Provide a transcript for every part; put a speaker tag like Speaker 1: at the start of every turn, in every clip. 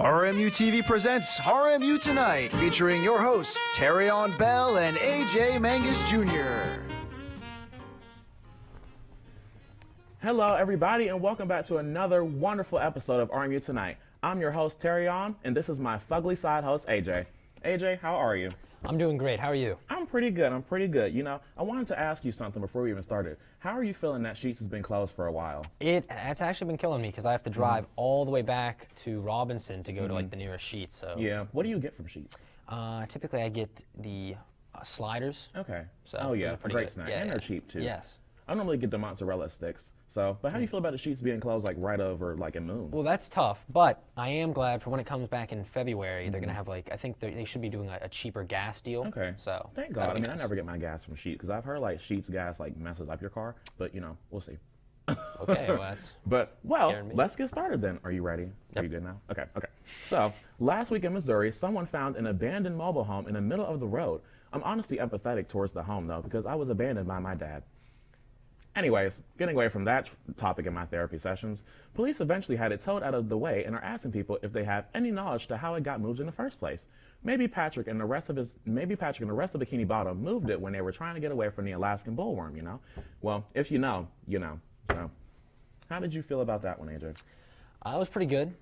Speaker 1: RMU-TV presents RMU Tonight, featuring your hosts, Terryaun Bell and AJ Manges Jr.
Speaker 2: Hello, everybody, and welcome back to another wonderful episode of RMU Tonight. I'm your host, Terryaun, and this is my fugly side host, AJ. AJ, how are you?
Speaker 3: I'm doing great. How are you?
Speaker 2: I'm pretty good. You know, I wanted to ask you something before we even started. How are you feeling that Sheetz has been closed for a while?
Speaker 3: It's actually been killing me because I have to drive all the way back to Robinson to go to like the nearest Sheetz. So
Speaker 2: Yeah. What do you get from Sheetz?
Speaker 3: typically I get the sliders.
Speaker 2: Okay.
Speaker 3: So
Speaker 2: Oh,
Speaker 3: those
Speaker 2: yeah.
Speaker 3: are pretty
Speaker 2: Great
Speaker 3: good.
Speaker 2: snack.
Speaker 3: Yeah,
Speaker 2: And
Speaker 3: yeah.
Speaker 2: they're cheap, too.
Speaker 3: Yes.
Speaker 2: I normally get the mozzarella sticks. So, but how do you feel about the Sheetz being closed like right over like in Moon?
Speaker 3: Well, that's tough, but I am glad for when it comes back in February. They're gonna have like I think they should be doing a cheaper gas deal.
Speaker 2: Okay.
Speaker 3: So
Speaker 2: Thank God. I mean, I never get my gas from Sheetz because I've heard like Sheetz gas like messes up your car, but you know, we'll see.
Speaker 3: Okay, well that's.
Speaker 2: But, well,
Speaker 3: scaring me.
Speaker 2: let's get started then. Are you ready? Are you good now? Okay. So, last week in Missouri, someone found an abandoned mobile home in the middle of the road. I'm honestly empathetic towards the home, though, because I was abandoned by my dad. Anyways, getting away from that topic in my therapy sessions, police eventually had it towed out of the way and are asking people if they have any knowledge to how it got moved in the first place. Maybe Patrick and the rest of Bikini Bottom moved it when they were trying to get away from the Alaskan bullworm, you know? Well, if you know, you know. So, how did you feel about that one, AJ?
Speaker 3: I was pretty good,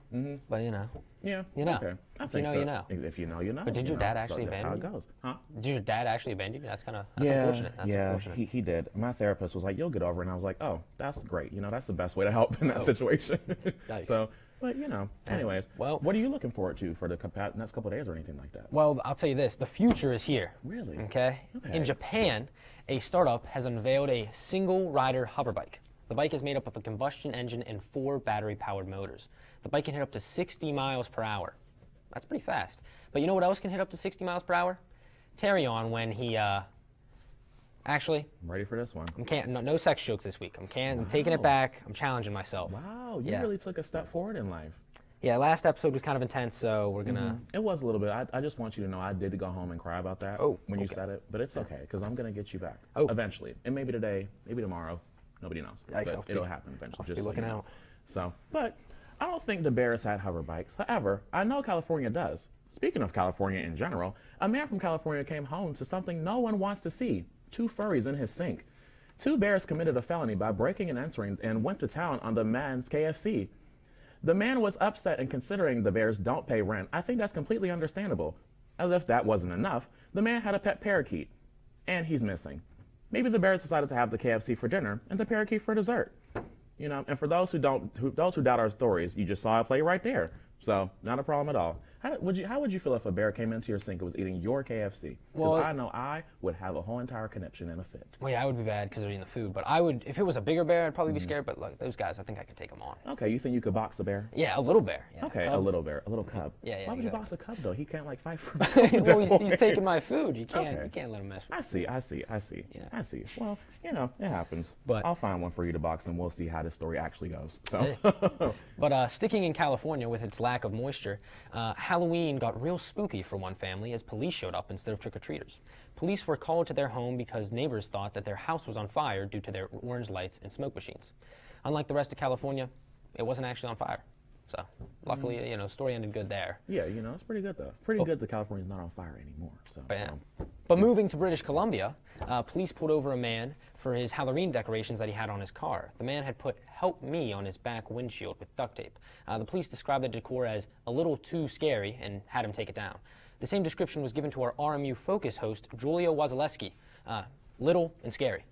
Speaker 3: but you know.
Speaker 2: Yeah.
Speaker 3: You know.
Speaker 2: Okay. I
Speaker 3: If
Speaker 2: think
Speaker 3: you know,
Speaker 2: so.
Speaker 3: you know.
Speaker 2: If you know, you know.
Speaker 3: But did
Speaker 2: you
Speaker 3: your
Speaker 2: know.
Speaker 3: dad actually
Speaker 2: so that's how it
Speaker 3: abandon you?
Speaker 2: goes, huh?
Speaker 3: Did your dad actually abandon you? That's unfortunate. That's unfortunate.
Speaker 2: He did. My therapist was like, "You'll get over it," and I was like, "Oh, that's great. You know, that's the best way to help in that situation."
Speaker 3: Nice.
Speaker 2: So, but you know, anyways,
Speaker 3: Well-
Speaker 2: what are you looking forward to for the next couple of days or anything like that?
Speaker 3: Well, I'll tell you this, the future is here.
Speaker 2: Really?
Speaker 3: Okay?
Speaker 2: Okay.
Speaker 3: In Japan, a startup has unveiled a single rider hover bike. The bike is made up of a combustion engine and 4 battery-powered motors. The bike can hit up to 60 miles per hour. That's pretty fast. But you know what else can hit up to 60 miles per hour? Terryaun when he, actually,
Speaker 2: I'm ready for this one.
Speaker 3: no sex jokes this week. I'm taking it back. I'm challenging myself.
Speaker 2: Wow, you
Speaker 3: Yeah.
Speaker 2: really took a step forward in life.
Speaker 3: Yeah, last episode was kind of intense, so we're gonna.
Speaker 2: It was a little bit. I just want you to know I did go home and cry about that when you said it, but it's okay because I'm gonna get you back eventually, and maybe today, maybe tomorrow. Nobody knows, but it'll happen eventually.
Speaker 3: Just looking out.
Speaker 2: So, but I don't think the Bears had hover bikes. However, I know California does. Speaking of California in general, a man from California came home to something no one wants to see: 2 furries in his sink. 2 bears committed a felony by breaking and entering and went to town on the man's KFC. The man was upset, and considering the bears don't pay rent, I think that's completely understandable. As if that wasn't enough, the man had a pet parakeet, and he's missing. Maybe the bears decided to have the KFC for dinner and the parakeet for dessert. You know, and for those who doubt our stories, you just saw it play right there. So, not a problem at all. How would you feel if a bear came into your sink and was eating your KFC? Because
Speaker 3: Well,
Speaker 2: I know I would have a whole entire conniption and a fit.
Speaker 3: Well, yeah, I would be bad because they're eating the food, but I would, if it was a bigger bear, I'd probably be scared. But like those guys, I think I could take them on.
Speaker 2: Okay, you think you could box a bear?
Speaker 3: Yeah, a little bear. Yeah,
Speaker 2: Okay,
Speaker 3: cub.
Speaker 2: a little bear, a little cub.
Speaker 3: Yeah,
Speaker 2: Why would you
Speaker 3: exactly.
Speaker 2: box a cub though? He can't like fight for himself. at
Speaker 3: Well,
Speaker 2: that
Speaker 3: he's
Speaker 2: point.
Speaker 3: taking my food. You can't let him mess with.
Speaker 2: I see.
Speaker 3: Yeah.
Speaker 2: I see. Well, you know, it happens.
Speaker 3: But-
Speaker 2: I'll find one for you to box, and we'll see how this story actually goes. So,
Speaker 3: But sticking in California with its lack of moisture, Halloween got real spooky for one family as police showed up instead of trick-or-treaters. Police were called to their home because neighbors thought that their house was on fire due to their orange lights and smoke machines. Unlike the rest of California, it wasn't actually on fire. So luckily, you know, story ended good there.
Speaker 2: yeah, you know, it's pretty good though. Pretty good that California's not on fire anymore. So,
Speaker 3: But moving to British Columbia, police pulled over a man for his Halloween decorations that he had on his car. The man had put "Help Me" on his back windshield with duct tape. The police described the decor as a little too scary and had him take it down. The same description was given to our RMU Focus host, Julia Wazaleski. Little and scary.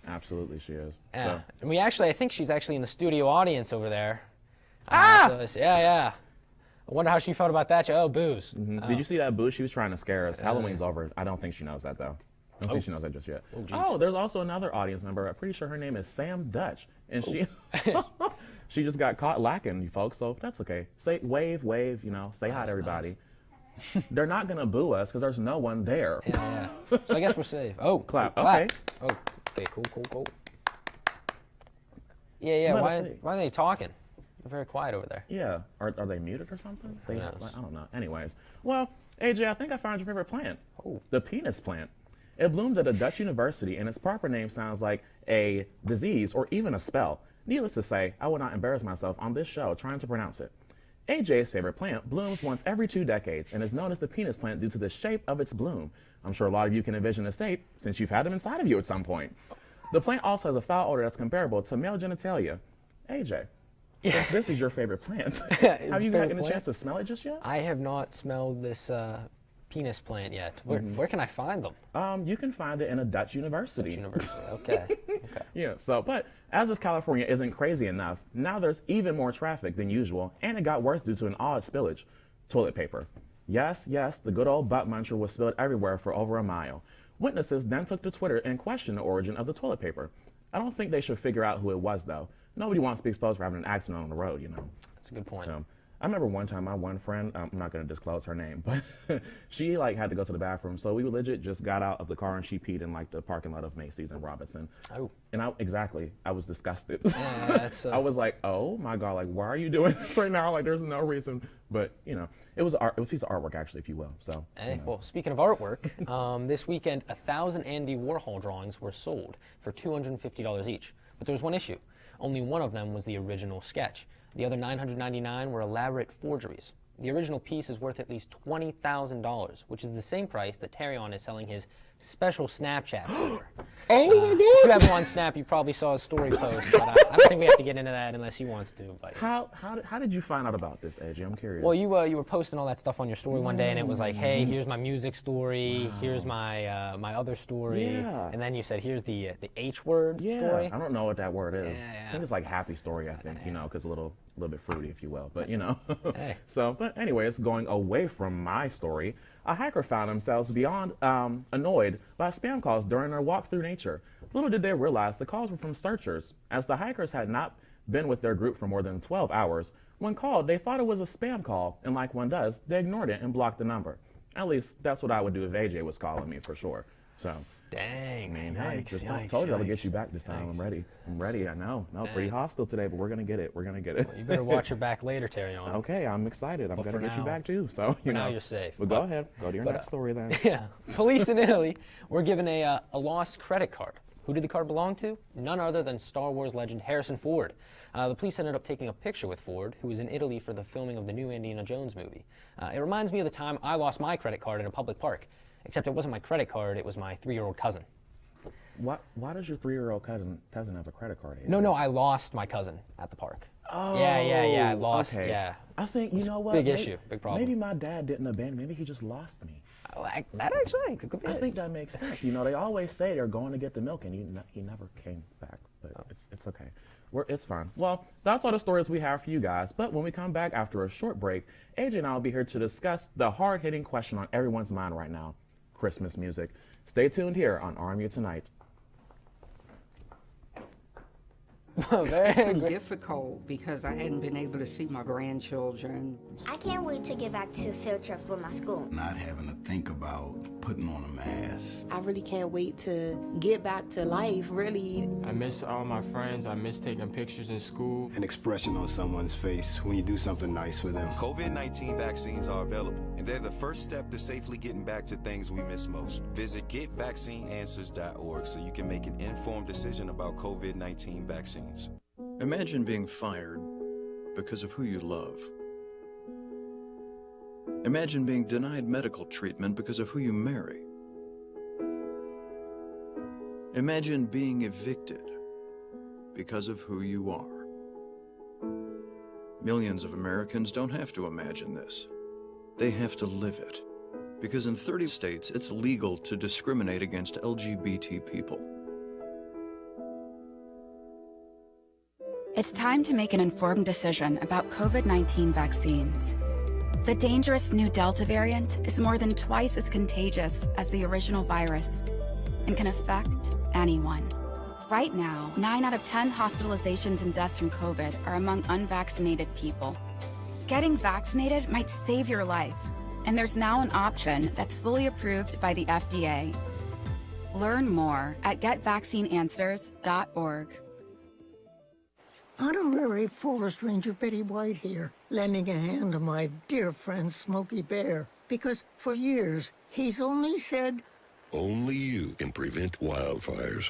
Speaker 2: absolutely, she is.
Speaker 3: And I think she's actually in the studio audience over there. Yeah. I wonder how she felt about that. Oh, booze.
Speaker 2: Did you see that boo? She was trying to scare us. Halloween's over. I don't think she knows that though. I don't think she knows that just yet. Oh, there's also another audience member. I'm pretty sure her name is Sam Dutch, and she she just got caught lacking, you folks. So that's okay. Say wave, you know. Say hi to everybody. They're not gonna boo us because there's no one there.
Speaker 3: Yeah. So I guess we're safe. Oh,
Speaker 2: Clap.
Speaker 3: clap.
Speaker 2: Okay.
Speaker 3: Oh, okay, cool. Yeah.
Speaker 2: Let us see.
Speaker 3: Why are they talking? They're very quiet over there.
Speaker 2: Yeah. Are they muted or something?
Speaker 3: Who knows?
Speaker 2: I don't know. Anyways, well, AJ, I think I found your favorite plant.
Speaker 3: Oh.
Speaker 2: The penis plant. It blooms at a Dutch university, and its proper name sounds like a disease or even a spell. Needless to say, I will not embarrass myself on this show trying to pronounce it. AJ's favorite plant blooms once every 2 decades and is known as the penis plant due to the shape of its bloom. I'm sure a lot of you can envision the shape since you've had them inside of you at some point. The plant also has a foul odor that's comparable to male genitalia. AJ, since this is your favorite plant, have you gotten a chance to smell it just yet?
Speaker 3: I have not smelled this penis plant yet. Where can I find them?
Speaker 2: You can find it in a Dutch university.
Speaker 3: Okay.
Speaker 2: Yeah, but as if California isn't crazy enough, now there's even more traffic than usual, and it got worse due to an odd spillage. Toilet paper. Yes, the good old butt muncher was spilled everywhere for over a mile. Witnesses then took to Twitter and questioned the origin of the toilet paper. I don't think they should figure out who it was, though. Nobody wants to be exposed for having an accident on the road, you know.
Speaker 3: That's a good point.
Speaker 2: So, I remember one time my one friend, I'm not going to disclose her name, but she had to go to the bathroom. So we legit just got out of the car and she peed in the parking lot of Macy's and Robinson.
Speaker 3: Oh.
Speaker 2: And I was disgusted.
Speaker 3: Yeah,
Speaker 2: I was like, oh my God, why are you doing this right now? There's no reason. But, you know, it was a piece of artwork actually, if you will. So.
Speaker 3: Hey, well, speaking of artwork, this weekend, 1,000 Andy Warhol drawings were sold for $250 each. But there was one issue. Only one of them was the original sketch. The other 999 were elaborate forgeries. The original piece is worth at least $20,000, which is the same price that Terryaun is selling his special Snapchat for.
Speaker 2: Oh my God!
Speaker 3: If you have him on Snap, you probably saw his story post, but I don't think we have to get into that unless he wants to. But
Speaker 2: how did you find out about this, AJ? I'm curious.
Speaker 3: Well, you were posting all that stuff on your story one day, and it was like, hey, here's my music story, here's my my other story, and then you said, here's the H word story.
Speaker 2: I don't know what that word is.
Speaker 3: Yeah.
Speaker 2: I think it's happy story. I think you know, because a little bit fruity, if you will. But you know.
Speaker 3: Hey.
Speaker 2: So, but anyways, going away from my story, a hiker found themselves beyond annoyed by spam calls during their walk through nature. Little did they realize the calls were from searchers, as the hikers had not been with their group for more than 12 hours. When called, they thought it was a spam call, and like one does, they ignored it and blocked the number. At least that's what I would do if AJ was calling me, for sure. So.
Speaker 3: Dang, man.
Speaker 2: Hey, told you I would get you back this time. I'm ready. I know. No, pretty hostile today, but we're going to get it. Well, you
Speaker 3: better watch your back later, Terryaun.
Speaker 2: Okay, I'm excited. I'm going to get you back too. So, you know.
Speaker 3: Now you're safe.
Speaker 2: But go ahead. Go to your next story then.
Speaker 3: Yeah. Police in Italy were given a lost credit card. Who did the card belong to? None other than Star Wars legend Harrison Ford. The police ended up taking a picture with Ford, who was in Italy for the filming of the new Indiana Jones movie. It reminds me of the time I lost my credit card in a public park. Except it wasn't my credit card, it was my 3-year-old cousin.
Speaker 2: Why does your 3-year-old cousin have a credit card?
Speaker 3: No, I lost my cousin at the park.
Speaker 2: Oh,
Speaker 3: yeah, I lost.
Speaker 2: Okay.
Speaker 3: Yeah.
Speaker 2: I think you know what?
Speaker 3: Big issue, big problem.
Speaker 2: Maybe my dad didn't abandon me. Maybe he just lost me.
Speaker 3: That actually could be.
Speaker 2: I think that makes sense. You know, they always say they're going to get the milk, and he never came back. But it's okay. It's fine. Well, that's all the stories we have for you guys. But when we come back after a short break, AJ and I will be here to discuss the hard-hitting question on everyone's mind right now: Christmas music. Stay tuned here on RMU Tonight.
Speaker 4: It's been difficult because I hadn't been able to see my grandchildren.
Speaker 5: I can't wait to get back to field trips with my school.
Speaker 6: Not having to think about putting on a mask.
Speaker 7: I really can't wait to get back to life, really.
Speaker 8: I miss all my friends. I miss taking pictures in school.
Speaker 9: An expression on someone's face when you do something nice for them.
Speaker 10: COVID-19 vaccines are available, and they're the first step to safely getting back to things we miss most. Visit getvaccineanswers.org so you can make an informed decision about COVID-19 vaccines.
Speaker 11: Imagine being fired because of who you love. Imagine being denied medical treatment because of who you marry. Imagine being evicted because of who you are. Millions of Americans don't have to imagine this. They have to live it. Because in 30 states, it's legal to discriminate against LGBT people.
Speaker 12: It's time to make an informed decision about COVID-19 vaccines. The dangerous new Delta variant is more than twice as contagious as the original virus and can affect anyone. Right now, 9 out of 10 hospitalizations and deaths from COVID are among unvaccinated people. Getting vaccinated might save your life, and there's now an option that's fully approved by the FDA. Learn more at getvaccineanswers.org.
Speaker 13: Honorary Forest Ranger Betty White here, lending a hand to my dear friend Smokey Bear, because for years he's only said,
Speaker 14: only you can prevent wildfires.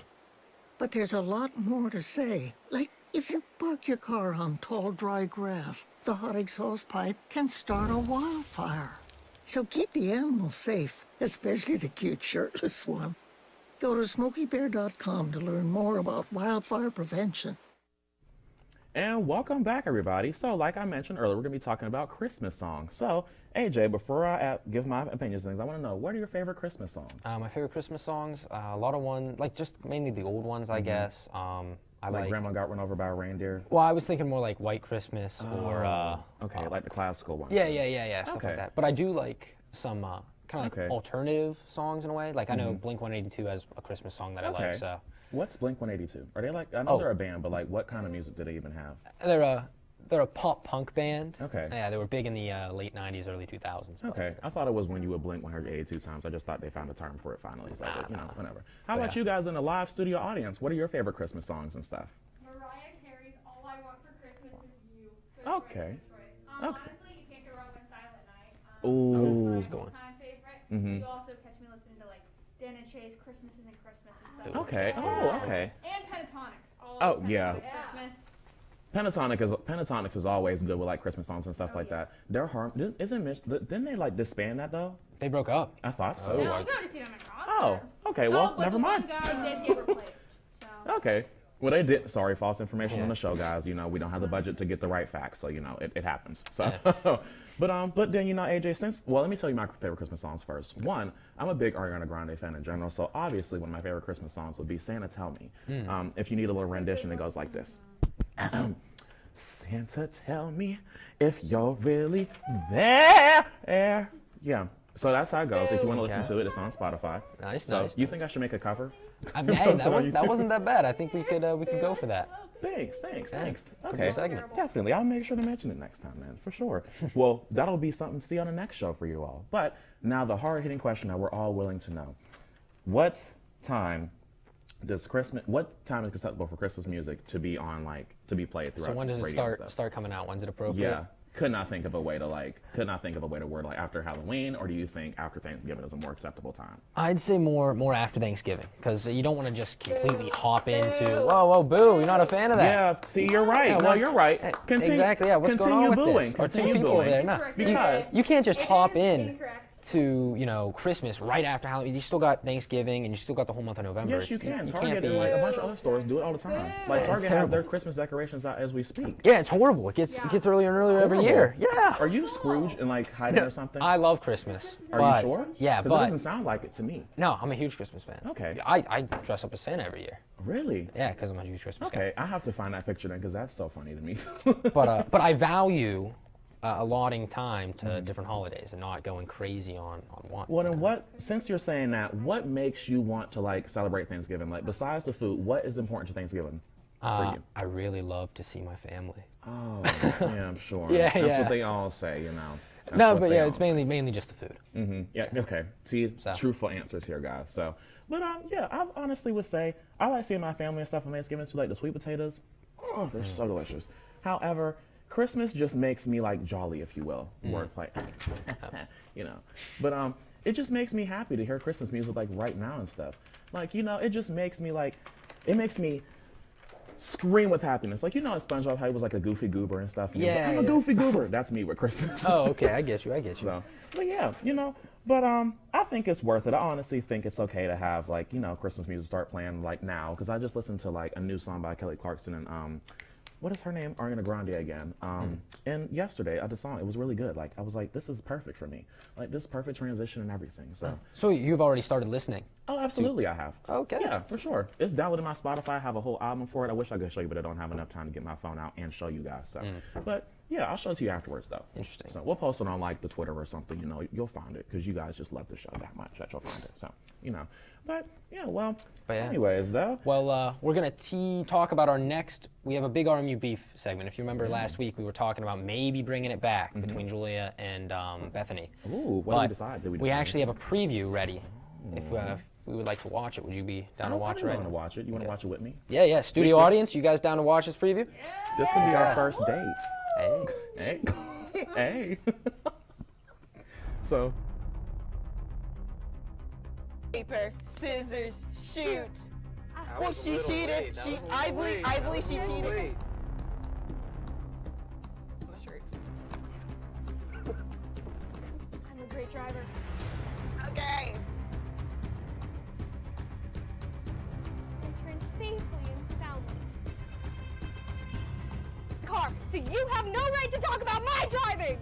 Speaker 13: But there's a lot more to say, like If you park your car on tall, dry grass, the hot exhaust pipe can start a wildfire. So keep the animals safe, especially the cute shirtless one. Go to SmokeyBear.com to learn more about wildfire prevention.
Speaker 2: And welcome back, everybody. So, like I mentioned earlier, we're going to be talking about Christmas songs. So, AJ, before I give my opinions and things, I want to know, what are your favorite Christmas songs?
Speaker 3: My favorite Christmas songs, a lot of ones, like just mainly the old ones, I guess. I
Speaker 2: like Grandma Got Run Over by a Reindeer?
Speaker 3: Well, I was thinking more like White Christmas or...
Speaker 2: okay, like the classical ones.
Speaker 3: Yeah, stuff like that. But I do like some kind of like alternative songs in a way. Like I know Blink-182 has a Christmas song that I like, so...
Speaker 2: What's Blink-182? Are they like, I know they're a band, but like what kind of music do they even have?
Speaker 3: They're a pop punk band.
Speaker 2: Okay.
Speaker 3: Yeah, they were big in the late 90s, early 2000s.
Speaker 2: Okay. I thought it was when you would blink 182 times. I just thought they found a term for it finally. It's like, whatever. How about you guys in the live studio audience? What are your favorite Christmas songs and stuff?
Speaker 14: Mariah Carey's All I Want for Christmas Is You.
Speaker 2: Okay.
Speaker 14: Honestly, you can't go wrong with Silent Night.
Speaker 2: Ooh.
Speaker 14: That's my all-time favorite. You also catch me listening to like Dan and Shay's Christmas Isn't Christmas and stuff.
Speaker 2: Okay. Oh, okay.
Speaker 14: And Pentatonics.
Speaker 2: Oh, yeah.
Speaker 14: Christmas.
Speaker 2: Pentatonics is always good with like Christmas songs and stuff like that. Their didn't they like disband that though?
Speaker 3: They broke up.
Speaker 2: I thought so.
Speaker 14: No, I'm going to see them in concert.
Speaker 2: Oh, okay. Well,
Speaker 14: but
Speaker 2: never mind.
Speaker 14: One guy did get replaced. So.
Speaker 2: Okay. Well, they did. Sorry, false information on the show, guys. You know, we don't have the budget to get the right facts, so you know it happens. So, but then AJ, let me tell you my favorite Christmas songs first. One, I'm a big Ariana Grande fan in general, so obviously one of my favorite Christmas songs would be "Santa Tell Me." If you need a little rendition, it goes like this. Santa, tell me if you're really there. Yeah. So that's how it goes. If you want to listen to it, it's on Spotify.
Speaker 3: Nice.
Speaker 2: You think I should make a cover?
Speaker 3: I mean, hey, that wasn't that bad. I think we could go for that.
Speaker 2: Thanks.
Speaker 3: Could be
Speaker 2: Okay,
Speaker 3: a segment.
Speaker 2: definitely. I'll make sure to mention it next time, man, for sure. Well, that'll be something to see on the next show for you all. But now the hard-hitting question that we're all willing to know: what time is acceptable for Christmas music to be on, like, to be played throughout?
Speaker 3: So when does it
Speaker 2: radio and
Speaker 3: start coming out? When's it appropriate?
Speaker 2: Yeah. Could not think of a way to word like after Halloween, or do you think after Thanksgiving is a more acceptable time?
Speaker 3: I'd say more after Thanksgiving, because you don't want to just completely hop into whoa boo, you're not a fan of that.
Speaker 2: Yeah, see, you're right.
Speaker 3: Yeah,
Speaker 2: no, you're right.
Speaker 3: Exactly. Yeah, what's going on with
Speaker 2: booing.
Speaker 3: this? Or
Speaker 2: Continue
Speaker 3: two people
Speaker 2: booing.
Speaker 3: over there. No,
Speaker 2: Because
Speaker 3: you can't just hop in to Christmas right after Halloween. You still got Thanksgiving and you still got the whole month of November.
Speaker 2: Yes, you can. Target and like a bunch of other stores do it all the time. Like Target has their Christmas decorations out as we speak.
Speaker 3: Yeah, it's horrible. It gets earlier and earlier every year. Yeah.
Speaker 2: Are you Scrooge and like hiding or something?
Speaker 3: I love Christmas.
Speaker 2: Are you sure?
Speaker 3: Yeah,
Speaker 2: because it doesn't sound like it to me.
Speaker 3: No, I'm a huge Christmas fan.
Speaker 2: Okay.
Speaker 3: I dress up as Santa every year.
Speaker 2: Really?
Speaker 3: Yeah, because I'm a huge Christmas guy.
Speaker 2: Okay, I have to find that picture then, because that's so funny to me.
Speaker 3: But I value allotting time to different holidays and not going crazy on one.
Speaker 2: Well, then since you're saying that, what makes you want to like celebrate Thanksgiving? Like besides the food, what is important to Thanksgiving for you?
Speaker 3: I really love to see my family.
Speaker 2: Oh, yeah, I'm sure.
Speaker 3: That's
Speaker 2: what they all say, That's
Speaker 3: no, but yeah, it's mainly just the food.
Speaker 2: Mm-hmm. Yeah, okay. See, truthful answers here, guys. So, but yeah, I honestly would say I like seeing my family and stuff on Thanksgiving too, like the sweet potatoes. Oh, they're so delicious. However, Christmas just makes me like jolly, if you will, wordplay. But it just makes me happy to hear Christmas music like right now and stuff. Like it just makes me scream with happiness. Like SpongeBob, how he was like a goofy goober and stuff. And I'm a goofy goober. That's me with Christmas.
Speaker 3: Oh, okay, I get you.
Speaker 2: So, but yeah, But I think it's worth it. I honestly think it's okay to have like Christmas music start playing like now, because I just listened to like a new song by Kelly Clarkson and what is her name? Ariana Grande again. And yesterday I just saw it. It was really good. Like I was like, this is perfect for me. Like this perfect transition and everything.
Speaker 3: So you've already started listening?
Speaker 2: Oh, absolutely, I have.
Speaker 3: Okay.
Speaker 2: Yeah, for sure. It's downloaded in my Spotify. I have a whole album for it. I wish I could show you, but I don't have enough time to get my phone out and show you guys. So, but yeah, I'll show it to you afterwards, though.
Speaker 3: Interesting.
Speaker 2: So we'll post it on like the Twitter or something. You'll find it because you guys just love the show that much that you'll find it. So, But yeah, well. But yeah. Anyways, though.
Speaker 3: Well, we're gonna talk about our next. We have a big RMU beef segment. If you remember last week, we were talking about maybe bringing it back between Julia and Bethany.
Speaker 2: Ooh, what did we decide?
Speaker 3: We actually have a preview ready. If we would like to watch it, would you be down to watch it?
Speaker 2: I want to watch it. You want to watch it with me?
Speaker 3: Yeah. Studio audience, you guys down to watch this preview?
Speaker 2: Yeah. This will be our first date.
Speaker 3: Hey.
Speaker 2: Hey. So.
Speaker 15: Paper, scissors, shoot. Well, she cheated. I believe she cheated.
Speaker 14: That's right. I'm a great driver.
Speaker 15: Okay.
Speaker 14: Return safely and soundly. Car, so you have no right to talk about my driving!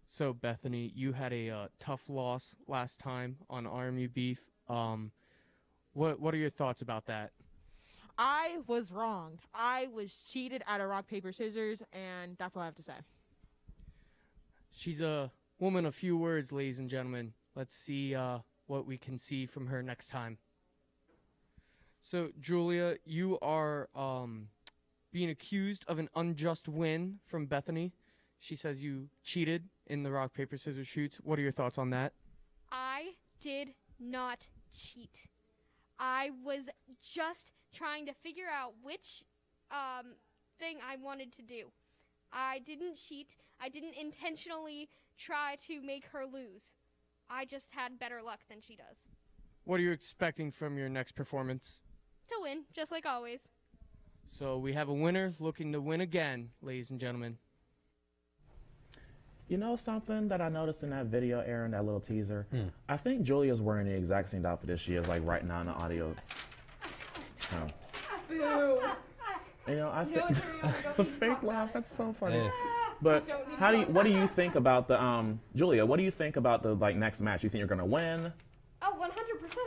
Speaker 8: So Bethany, you had a tough loss last time on RMU Beef. What are your thoughts about that?
Speaker 15: I was wronged. I was cheated out of rock, paper, scissors, and that's all I have to say.
Speaker 8: She's a woman of few words, ladies and gentlemen. Let's see what we can see from her next time. So, Julia, you are being accused of an unjust win from Bethany. She says you cheated in the rock, paper, scissors shoots. What are your thoughts on that?
Speaker 14: I did not cheat. I was just trying to figure out which thing I wanted to do. I didn't cheat. I didn't intentionally try to make her lose. I just had better luck than she does.
Speaker 8: What are you expecting from your next performance?
Speaker 14: To win, just like always.
Speaker 8: So we have a winner looking to win again, ladies and gentlemen.
Speaker 2: You know something that I noticed in that video, Aaron, that little teaser? I think Julia's wearing the exact same outfit as she is, like, right now in the audio.
Speaker 14: Boo.
Speaker 2: You know, I think the fake laugh, that's so funny. But what do you think about the Julia, what do you think about the next match? You think you're gonna win?
Speaker 14: Oh, 100%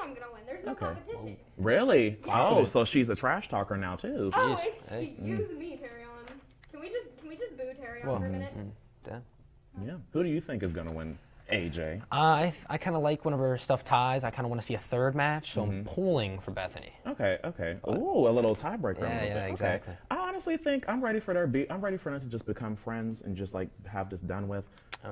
Speaker 14: I'm gonna win. There's no competition.
Speaker 2: Really?
Speaker 14: Yes.
Speaker 2: Oh, so she's a trash talker now too.
Speaker 14: Oh, excuse me, Terryaun. Can we just boo Terryaun for a minute?
Speaker 2: Yeah. Who do you think is gonna win, AJ?
Speaker 3: I kind of like one of her stuff ties. I kind of want to see a third match, so I'm pulling for Bethany.
Speaker 2: Okay. Ooh, a little tiebreaker.
Speaker 3: Yeah, exactly.
Speaker 2: Okay. I honestly think I'm ready for I'm ready for them to just become friends and just like have this done with.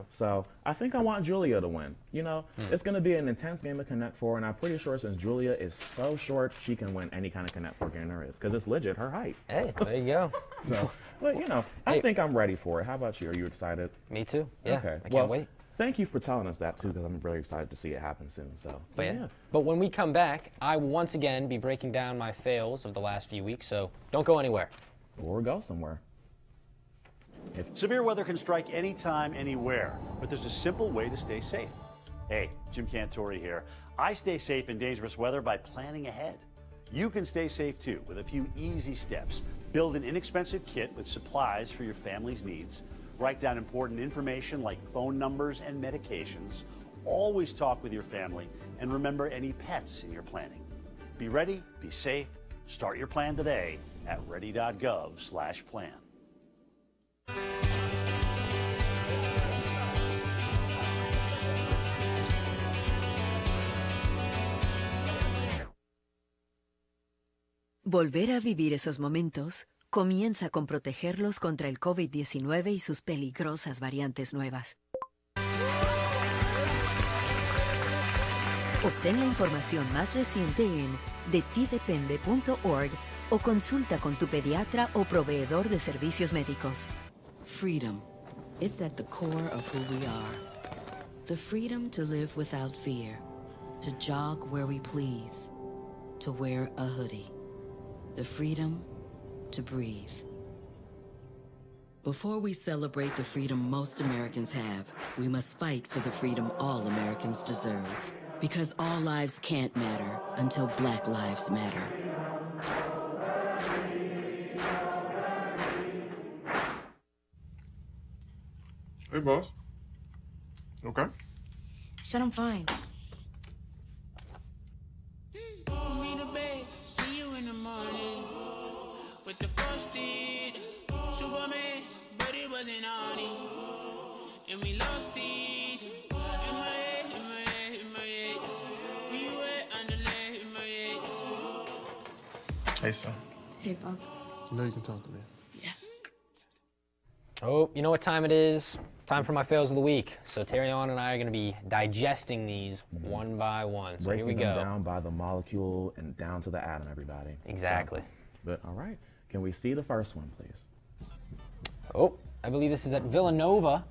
Speaker 2: So I think I want Julia to win. You know, it's gonna be an intense game of Connect Four, and I'm pretty sure since Julia is so short, she can win any kind of Connect Four game there is, because it's legit her height.
Speaker 3: Hey, there you go.
Speaker 2: So, but you know, I think I'm ready for it. How about you? Are you excited?
Speaker 3: Me too. Yeah.
Speaker 2: Okay.
Speaker 3: I can't wait.
Speaker 2: Thank you for telling us that too, because I'm really excited to see it happen soon. So,
Speaker 3: But when we come back, I will once again be breaking down my fails of the last few weeks. So don't go anywhere.
Speaker 2: Or go somewhere.
Speaker 16: Severe weather can strike anytime, anywhere, but there's a simple way to stay safe. Hey, Jim Cantore here. I stay safe in dangerous weather by planning ahead. You can stay safe too with a few easy steps. Build an inexpensive kit with supplies for your family's needs. Write down important information like phone numbers and medications. Always talk with your family, and remember any pets in your planning. Be ready, be safe. Start your plan today at ready.gov/plan.
Speaker 17: Volver a vivir esos momentos comienza con protegerlos contra el COVID-19 y sus peligrosas variantes nuevas. Obtén la información más reciente en detidepende.org o consulta con tu pediatra o proveedor de servicios médicos.
Speaker 18: Freedom. It's at the core of who we are. The freedom to live without fear, to jog where we please, to wear a hoodie. The freedom to breathe. Before we celebrate the freedom most Americans have, we must fight for the freedom all Americans deserve. Because all lives can't matter until Black lives matter.
Speaker 19: Hey, boss. Okay?
Speaker 7: Said I'm fine.
Speaker 20: With the frosted Superman, but it wasn't on it. And we lost it. In my head, in my head, in my head. We were underlay in my head.
Speaker 19: Hey, son.
Speaker 7: Hey, Bob.
Speaker 19: You know you can talk to me.
Speaker 7: Yeah.
Speaker 3: Oh, you know what time it is? Time for my fails of the week. So Terryaun and I are going to be digesting these one by one. So
Speaker 2: Breaking
Speaker 3: here we go.
Speaker 2: them down by the molecule and down to the atom, everybody.
Speaker 3: Exactly.
Speaker 2: So, but all right, can we see the first one, please?
Speaker 3: Oh, I believe this is at Villanova.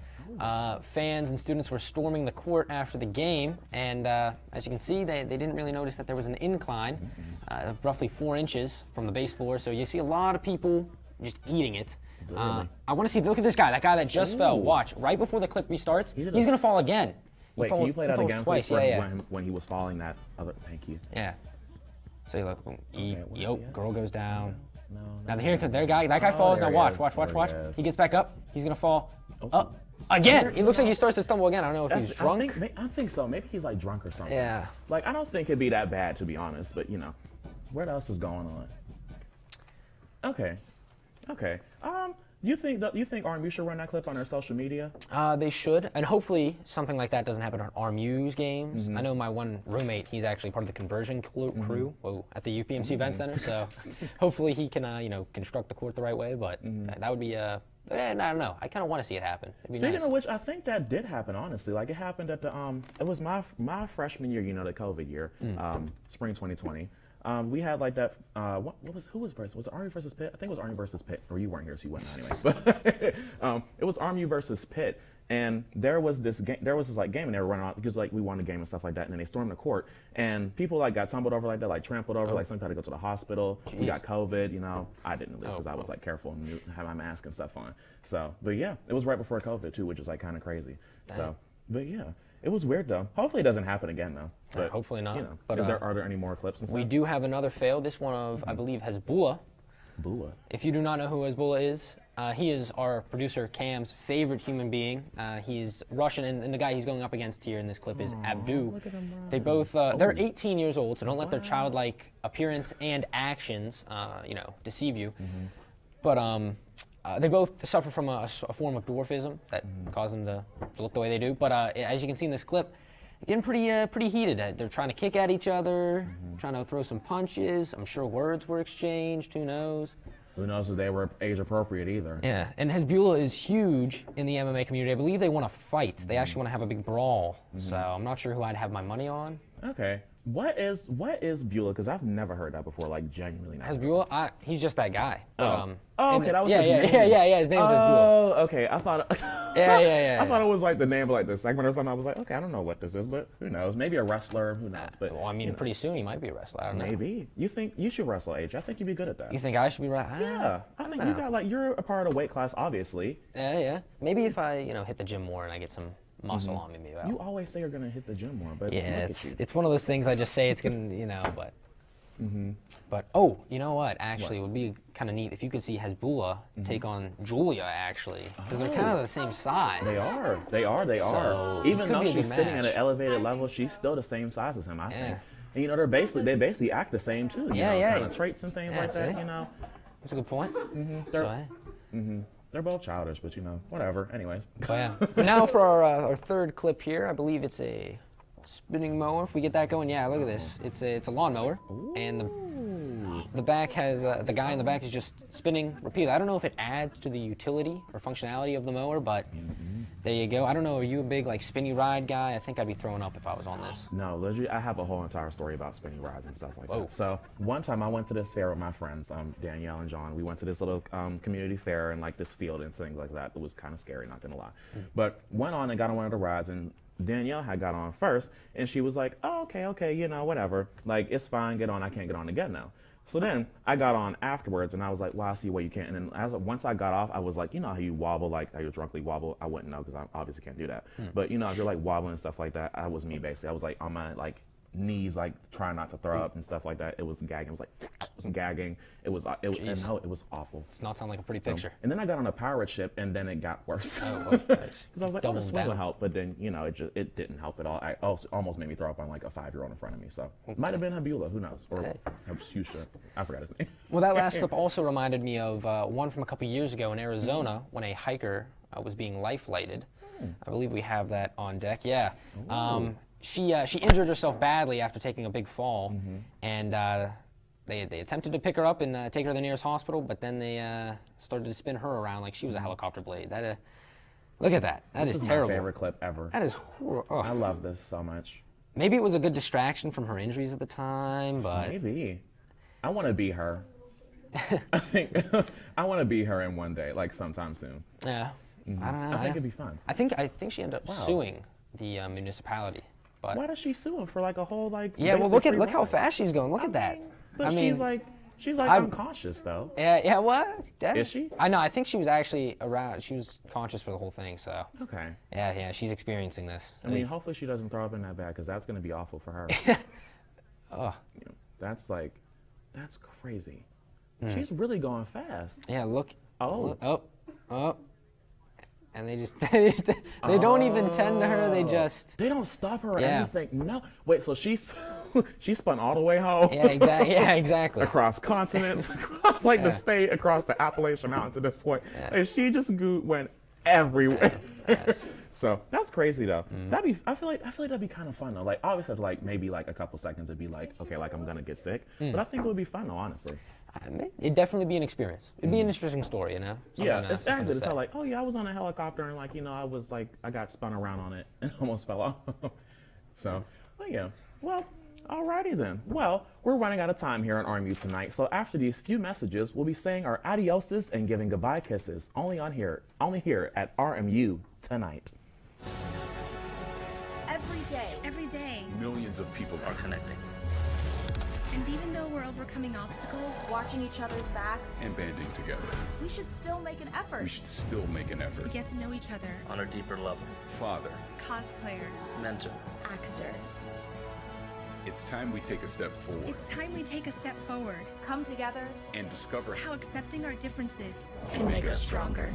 Speaker 3: Fans and students were storming the court after the game, and as you can see, they didn't really notice that there was an incline of roughly 4 inches from the base floor, so you see a lot of people just eating it. I want to see, look at this guy, that guy that just fell. Watch, right before the clip restarts, he's going to fall again.
Speaker 2: Wait, can you play that again,
Speaker 3: twice?
Speaker 2: please,
Speaker 3: Yeah.
Speaker 2: when he was falling that other, thank you.
Speaker 3: Yeah. So you look, girl goes down.
Speaker 2: No,
Speaker 3: now here, that guy falls. Now watch. He gets back up. He's gonna fall up again. It looks like he starts to stumble again. I don't know if he's drunk.
Speaker 2: I think so. Maybe he's like drunk or something.
Speaker 3: Yeah.
Speaker 2: Like I don't think it'd be that bad, to be honest. But you know, what else is going on? Okay. You think RMU should run that clip on their social media?
Speaker 3: They should, and hopefully something like that doesn't happen on RMU's games. I know my one roommate, he's actually part of the conversion crew at the UPMC Event Center, so hopefully he can, construct the court the right way, but that would be, I don't know, I kind of want to see it happen.
Speaker 2: Speaking of which, I think that did happen, honestly. Like, it happened at the, it was my freshman year, the COVID year, spring 2020. We had like that. Who was versus? Was it RMU versus Pitt? I think it was RMU versus Pitt. Or you weren't here, so you wouldn't anyway. But it was RMU versus Pitt, and there was this game. There was this like game, and they were running out because like we won the game and stuff like that. And then they stormed the court, and people like got tumbled over like that, like trampled over. Like some people had to go to the hospital. Jeez. We got COVID. I didn't at least because I was like careful and had my mask and stuff on. So, but yeah, it was right before COVID too, which is like kind of crazy. Dang. So, but yeah. It was weird though. Hopefully it doesn't happen again though. But
Speaker 3: hopefully not.
Speaker 2: But are there any more clips and stuff?
Speaker 3: We do have another fail. This one of I believe Hezbollah.
Speaker 2: Bula.
Speaker 3: If you do not know who Hezbollah is, he is our producer Cam's favorite human being. He's Russian, and the guy he's going up against here in this clip is Abdu. They both they're 18 years old, so don't let their childlike appearance and actions deceive you. But they both suffer from a form of dwarfism that caused them to look the way they do. But as you can see in this clip, getting pretty heated. They're trying to kick at each other, trying to throw some punches. I'm sure words were exchanged. Who knows?
Speaker 2: Who knows if they were age appropriate either?
Speaker 3: Yeah, and Hezbollah is huge in the MMA community. I believe they want to fight. They actually want to have a big brawl. So I'm not sure who I'd have my money on.
Speaker 2: Okay. What is Beulah? Because I've never heard that before, like genuinely.
Speaker 3: Hezbollah? He's just that guy.
Speaker 2: Okay, that was
Speaker 3: his
Speaker 2: name.
Speaker 3: Yeah, his name is Hezbollah.
Speaker 2: Oh, okay. I thought.
Speaker 3: Yeah.
Speaker 2: I thought it was like the name of like the segment or something. I was like, okay, I don't know what this is, but who knows? Maybe a wrestler. Who knows? But
Speaker 3: well, I mean, pretty soon he might be a wrestler. I don't know.
Speaker 2: Maybe. You think you should wrestle, AJ? I think you'd be good at that.
Speaker 3: You think I should be wrestling?
Speaker 2: Yeah, I think you got like you're a part of the weight class, obviously.
Speaker 3: Yeah. Maybe if I hit the gym more and I get some muscle on me, maybe.
Speaker 2: You always say you're gonna hit the gym more, but
Speaker 3: yeah, it's one of those things I just say it's gonna, but. But oh, you know what? Actually, it would be kind of neat if you could see Hezbollah take on Julia, actually, because they're kind of the same size.
Speaker 2: They are.
Speaker 3: So
Speaker 2: even though she's sitting at an elevated level, she's still the same size as him, I think. And they basically act the same too. Kind of traits and things like that.
Speaker 3: That's a good point.
Speaker 2: They're both childish, but whatever. Anyways.
Speaker 3: But now for our third clip here, I believe it's a spinning mower. If we get that going, yeah, look at this. It's a lawnmower, and the back has the guy in the back is just spinning repeatedly. I don't know if it adds to the utility or functionality of the mower, but there you go. I don't know. Are you a big like spinny ride guy? I think I'd be throwing up if I was on this.
Speaker 2: No, legit. I have a whole entire story about spinning rides and stuff like that. So one time I went to this fair with my friends, Danielle and John. We went to this little community fair in like this field and things like that. It was kind of scary, not gonna lie. But went on and got on one of the rides, and Danielle had got on first, and she was like, oh, okay, whatever. Like, it's fine, get on, I can't get on again now. So then I got on afterwards, and I was like, well, I see why you can't. And then once I got off, I was like, how you wobble, like how you drunkenly wobble? I wouldn't know because I obviously can't do that. But, if you're like wobbling and stuff like that, that was me basically. I was like on my like knees, like trying not to throw up and stuff like that. It was gagging. It was gagging. It was awful.
Speaker 3: Does not sound like a pretty picture.
Speaker 2: And then I got on a pirate ship, and then it got worse. Because I was like, the swim will help, but then it didn't help at all. I almost made me throw up on like a 5-year-old in front of me. So might have been Hezbollah, who knows? Or Husha. I forgot his name.
Speaker 3: Well, that last clip also reminded me of one from a couple years ago in Arizona when a hiker was being life-flighted. I believe we have that on deck. Yeah. She injured herself badly after taking a big fall, and they attempted to pick her up and take her to the nearest hospital, but then they started to spin her around like she was a helicopter blade. That look at that. That is terrible.
Speaker 2: My favorite clip ever.
Speaker 3: That is horrible.
Speaker 2: I love this so much.
Speaker 3: Maybe it was a good distraction from her injuries at the time, but
Speaker 2: maybe. I want to be her. I think I want to be her in one day, like sometime soon.
Speaker 3: Yeah. I don't know.
Speaker 2: I think it'd be fun.
Speaker 3: I think she ended up suing the municipality. But
Speaker 2: why does she sue him for like a whole like?
Speaker 3: Yeah, well look how fast she's going. Look at that.
Speaker 2: But she's like unconscious though.
Speaker 3: Yeah. What?
Speaker 2: Is she?
Speaker 3: I know. I think she was actually around. She was conscious for the whole thing. So.
Speaker 2: Okay.
Speaker 3: Yeah. She's experiencing this.
Speaker 2: I mean, hopefully she doesn't throw up in that bag because that's gonna be awful for her.
Speaker 3: Oh.
Speaker 2: You know, that's crazy. She's really going fast.
Speaker 3: Yeah. Look.
Speaker 2: Oh.
Speaker 3: And they just they don't even tend to her. They
Speaker 2: don't stop her or anything. No. Wait. So she spun all the way home.
Speaker 3: Yeah. Exactly.
Speaker 2: Across continents, across the state, across the Appalachian Mountains at this point, and she just went everywhere. So that's crazy though. I feel like that'd be kind of fun though. Like obviously, like maybe like a couple seconds, it'd be like okay, like I'm gonna get sick, but I think it would be fun though, honestly.
Speaker 3: It'd definitely be an experience. It'd be an interesting story, you know?
Speaker 2: It's actually to tell like, oh yeah, I was on a helicopter and like, you know, I got spun around on it and almost fell off. So, but yeah. Well, alrighty then. Well, we're running out of time here on RMU Tonight. So after these few messages, we'll be saying our adioses and giving goodbye kisses only here at RMU Tonight.
Speaker 21: Every day,
Speaker 22: millions of people are connecting.
Speaker 21: And even though we're overcoming obstacles,
Speaker 23: watching each other's backs,
Speaker 22: and banding together,
Speaker 23: we should still make an effort.
Speaker 21: to get to know each other
Speaker 22: on a deeper level. Father,
Speaker 21: cosplayer,
Speaker 22: mentor,
Speaker 23: actor.
Speaker 22: It's time we take a step forward.
Speaker 21: It's time we take a step forward.
Speaker 23: Come together
Speaker 22: and discover
Speaker 21: how accepting our differences
Speaker 22: can make us stronger.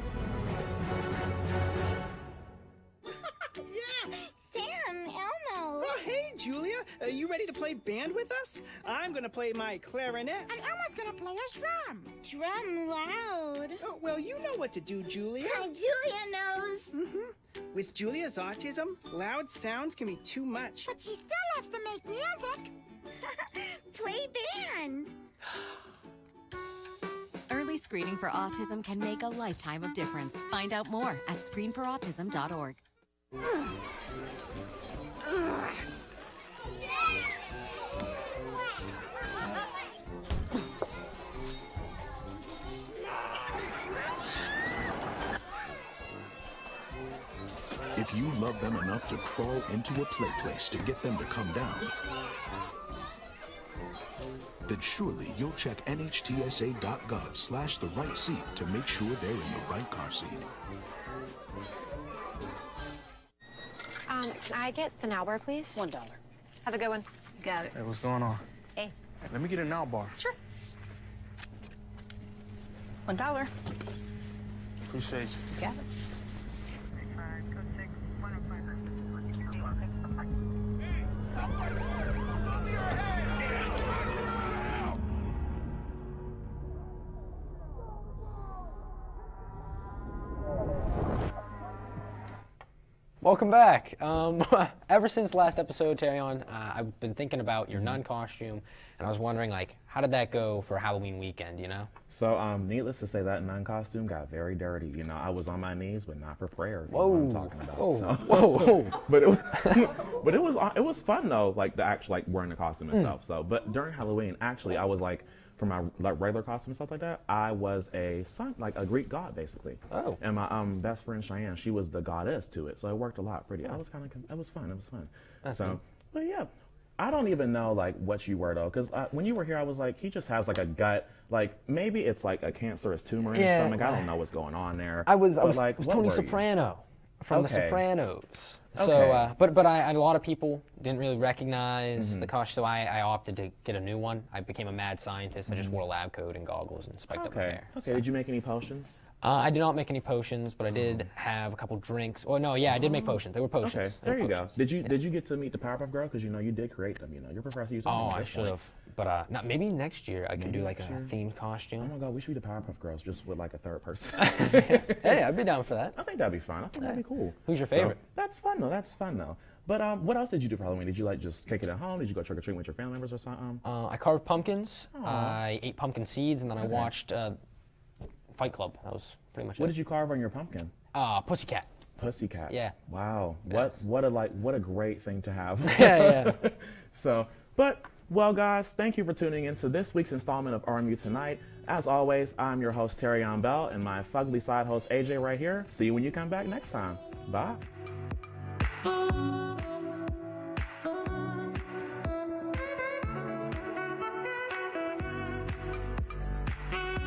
Speaker 24: Yeah! Sam, Elmo! Oh, hey, Julia! Are you ready to play band with us? I'm gonna play my clarinet.
Speaker 23: And Elmo's gonna play his drum. Drum loud.
Speaker 24: Oh, well, you know what to do, Julia.
Speaker 23: Julia knows.
Speaker 24: With Julia's autism, loud sounds can be too much.
Speaker 23: But she still loves to make music. Play band.
Speaker 25: Early screening for autism can make a lifetime of difference. Find out more at screenforautism.org.
Speaker 26: If you love them enough to crawl into a play place to get them to come down, then surely you'll check nhtsa.gov/the-right seat to make sure they're in the right car seat.
Speaker 27: Can I get the now bar, please? $1. Have a good one. Got it.
Speaker 28: Hey, what's going on?
Speaker 27: Hey.
Speaker 28: Let me get a now bar.
Speaker 27: Sure. $1.
Speaker 28: Appreciate you.
Speaker 27: Got it.
Speaker 3: Welcome back. Ever since last episode, Terryaun, I've been thinking about your nun costume, and I was wondering, like, how did that go for Halloween weekend, you know?
Speaker 2: So, needless to say, that nun costume got very dirty. You know, I was on my knees, but not for prayer. You know what I'm talking about.
Speaker 3: Whoa.
Speaker 2: But it was fun though, like the actual like wearing the costume itself. So, but during Halloween, actually, I was like, for my like regular costume and stuff like that, I was a Greek god basically.
Speaker 3: Oh.
Speaker 2: And my best friend Cheyenne, she was the goddess to it, so it worked a lot pretty. I was it was fun.
Speaker 3: That's
Speaker 2: so,
Speaker 3: neat.
Speaker 2: but yeah. I don't even know like what you were though, because when you were here, I was like, he just has like a gut, like maybe it's like a cancerous tumor in his stomach. I don't know what's going on there.
Speaker 3: I was
Speaker 2: like,
Speaker 3: Tony Soprano from The Sopranos. So,
Speaker 2: Okay.
Speaker 3: but a lot of people didn't really recognize the costume, so I opted to get a new one. I became a mad scientist. I just wore a lab coat and goggles and spiked up my hair.
Speaker 2: Okay. Did you make any potions?
Speaker 3: I did not make any potions, but I did have a couple drinks. Oh no, yeah, I did make potions. They were potions.
Speaker 2: Okay, there you go. Did you get to meet the Powerpuff Girl? Because you know you did create them. You know your professor used to.
Speaker 3: Oh, I should have. But maybe next year I can do like a themed
Speaker 2: Oh
Speaker 3: costume.
Speaker 2: my God, we should be the Powerpuff Girls just with like a third person.
Speaker 3: Hey, I'd be down for that.
Speaker 2: I think that'd be fun. I think that'd be cool.
Speaker 3: Who's your
Speaker 2: So,
Speaker 3: favorite?
Speaker 2: that's fun though. That's fun though. But what else did you do for Halloween? Did you like just kick it at home? Did you go trick or treating with your family members or something?
Speaker 3: I carved pumpkins.
Speaker 2: Aw.
Speaker 3: I ate pumpkin seeds, and then I
Speaker 2: Okay.
Speaker 3: watched Fight Club. That was pretty much
Speaker 2: What
Speaker 3: it.
Speaker 2: did you carve on your pumpkin?
Speaker 3: Pussycat.
Speaker 2: Pussycat.
Speaker 3: Yeah.
Speaker 2: Wow. What a great thing to have.
Speaker 3: Yeah.
Speaker 2: So, well, guys, thank you for tuning in to this week's installment of RMU Tonight. As always, I'm your host, Terryaun Bell, and my fugly side host, AJ, right here. See you when you come back next time. Bye.